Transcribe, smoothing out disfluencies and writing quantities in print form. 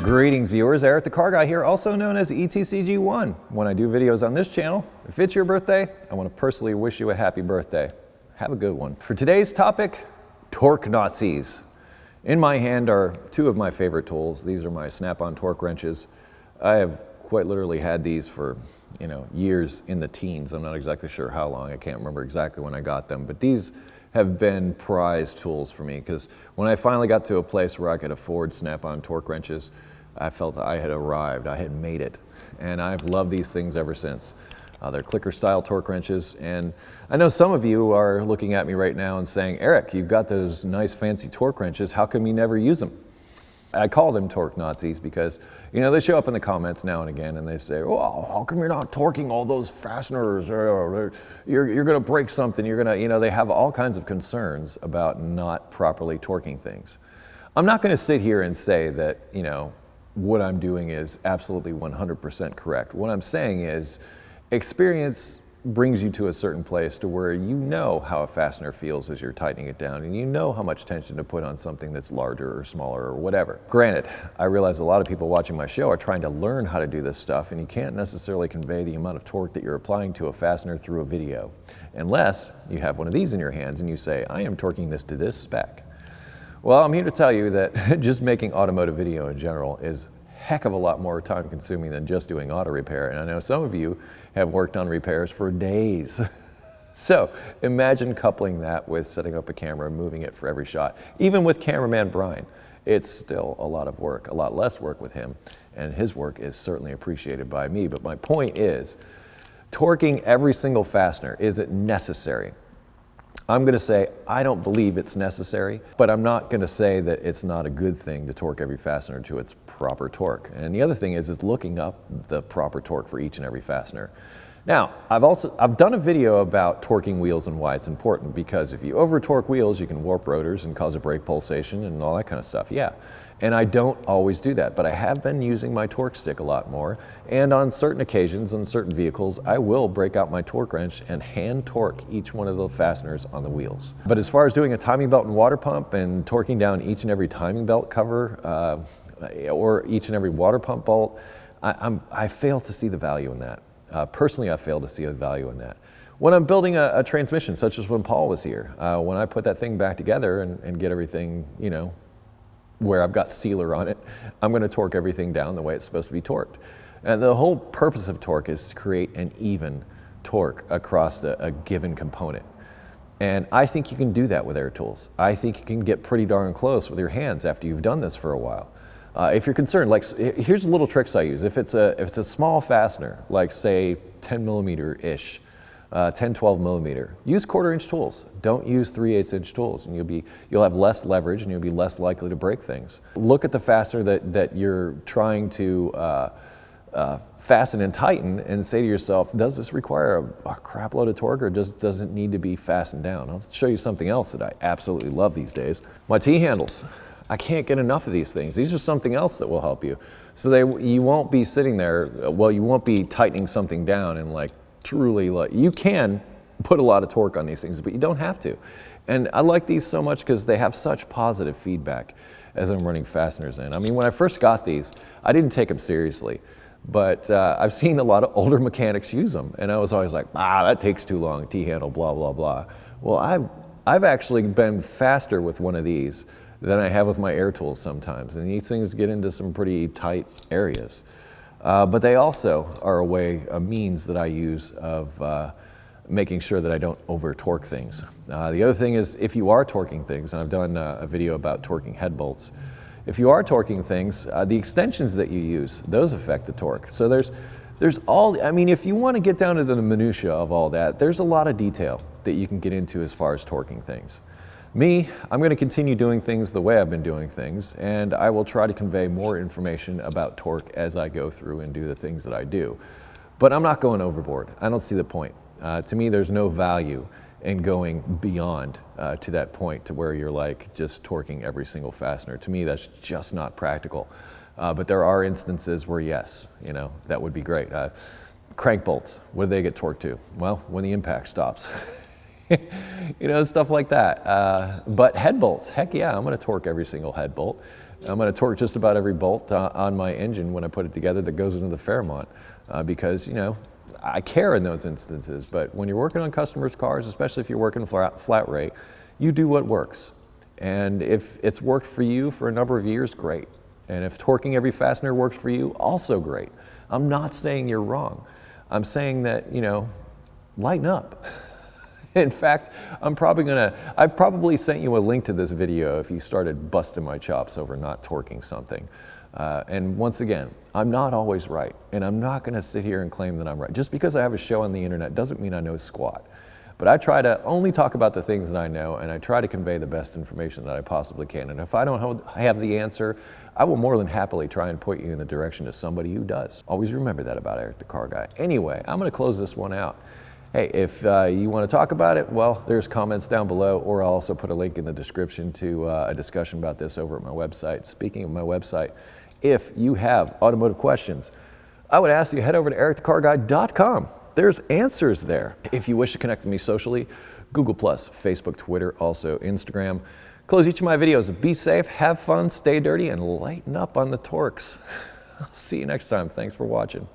Greetings viewers, Eric the Car Guy here, also known as ETCG1. When I do videos on this channel, if it's your birthday, I want to personally wish you a happy birthday. Have a good one. For today's topic, torque Nazis. In my hand are two of my favorite tools. These are my snap-on torque wrenches. I have quite literally had these for, years in the teens. I'm not exactly sure how long. I can't remember exactly when I got them, but these have been prized tools for me because when I finally got to a place where I could afford snap-on torque wrenches, I felt that I had arrived, I had made it, and I've loved these things ever since. They're clicker-style torque wrenches, and I know some of you are looking at me right now and saying, Eric, you've got those nice fancy torque wrenches, how come you never use them? I call them torque Nazis because, they show up in the comments now and again and they say, oh, how come you're not torquing all those fasteners? Or you're gonna break something, they have all kinds of concerns about not properly torquing things. I'm not gonna sit here and say that, what I'm doing is absolutely 100% correct. What I'm saying is experience brings you to a certain place to where you know how a fastener feels as you're tightening it down, and you know how much tension to put on something that's larger or smaller or whatever. Granted, I realize a lot of people watching my show are trying to learn how to do this stuff, and you can't necessarily convey the amount of torque that you're applying to a fastener through a video, unless you have one of these in your hands and you say, I am torquing this to this spec. Well, I'm here to tell you that just making automotive video in general is a heck of a lot more time consuming than just doing auto repair. And I know some of you have worked on repairs for days. So imagine coupling that with setting up a camera and moving it for every shot. Even with cameraman Brian, it's still a lot of work, a lot less work with him. And his work is certainly appreciated by me. But my point is, torquing every single fastener, is it necessary? I'm going to say I don't believe it's necessary, but I'm not going to say that it's not a good thing to torque every fastener to its proper torque. And the other thing is it's looking up the proper torque for each and every fastener. Now, I've done a video about torquing wheels and why it's important, because if you over torque wheels, you can warp rotors and cause a brake pulsation and all that kind of stuff. Yeah. And I don't always do that, but I have been using my torque stick a lot more. And on certain occasions, on certain vehicles, I will break out my torque wrench and hand torque each one of the fasteners on the wheels. But as far as doing a timing belt and water pump and torquing down each and every timing belt cover or each and every water pump bolt, I fail to see the value in that. Personally, I fail to see a value in that. When I'm building a transmission, such as when Paul was here, when I put that thing back together and get everything, where I've got sealer on it, I'm going to torque everything down the way it's supposed to be torqued. And the whole purpose of torque is to create an even torque across a given component. And I think you can do that with air tools. I think you can get pretty darn close with your hands after you've done this for a while. If you're concerned, like here's little tricks I use. If it's a small fastener, like say 10 millimeter-ish, 10, 12 millimeter. Use 1/4 inch tools. Don't use 3/8 inch tools, and you'll have less leverage and you'll be less likely to break things. Look at the fastener that you're trying to fasten and tighten and say to yourself, does this require a crap load of torque or just does it need to be fastened down? I'll show you something else that I absolutely love these days. My T-handles. I can't get enough of these things. These are something else that will help you. So you won't be sitting there, you won't be tightening something down and truly, you can put a lot of torque on these things, but you don't have to. And I like these so much because they have such positive feedback as I'm running fasteners in. I mean, when I first got these, I didn't take them seriously, but I've seen a lot of older mechanics use them, and I was always like, that takes too long, T-handle, blah, blah, blah. Well, I've actually been faster with one of these than I have with my air tools sometimes, and these things get into some pretty tight areas. But they also are a means that I use of making sure that I don't over torque things. The other thing is if you are torquing things, and I've done a video about torquing head bolts, if you are torquing things, the extensions that you use, those affect the torque. So there's if you want to get down to the minutia of all that, there's a lot of detail that you can get into as far as torquing things. Me, I'm going to continue doing things the way I've been doing things, and I will try to convey more information about torque as I go through and do the things that I do. But I'm not going overboard. I don't see the point. To me, there's no value in going beyond to that point to where you're just torquing every single fastener. To me, that's just not practical. But there are instances where yes, that would be great. Crank bolts, what do they get torqued to? Well, when the impact stops. Stuff like that. But head bolts, heck yeah, I'm going to torque every single head bolt I'm going to torque just about every bolt on my engine when I put it together that goes into the Fairmont because, you know, I care in those instances. But when you're working on customers' cars, especially if you're working flat rate, you do what works. And if it's worked for you for a number of years, great. And if torquing every fastener works for you, also great. I'm not saying you're wrong. I'm saying that, you know, lighten up. In fact, I've probably sent you a link to this video if you started busting my chops over not torquing something. And once again, I'm not always right, and I'm not going to sit here and claim that I'm right. Just because I have a show on the internet doesn't mean I know squat. But I try to only talk about the things that I know, and I try to convey the best information that I possibly can. And if I don't have the answer, I will more than happily try and point you in the direction of somebody who does. Always remember that about Eric the Car Guy. Anyway, I'm going to close this one out. Hey, if you want to talk about it, well, there's comments down below, or I'll also put a link in the description to a discussion about this over at my website. Speaking of my website, if you have automotive questions, I would ask you to head over to ericthecarguy.com. There's answers there. If you wish to connect with me socially, Google+, Facebook, Twitter, also Instagram. Close each of my videos. Be safe, have fun, stay dirty, and lighten up on the torques. I'll see you next time. Thanks for watching.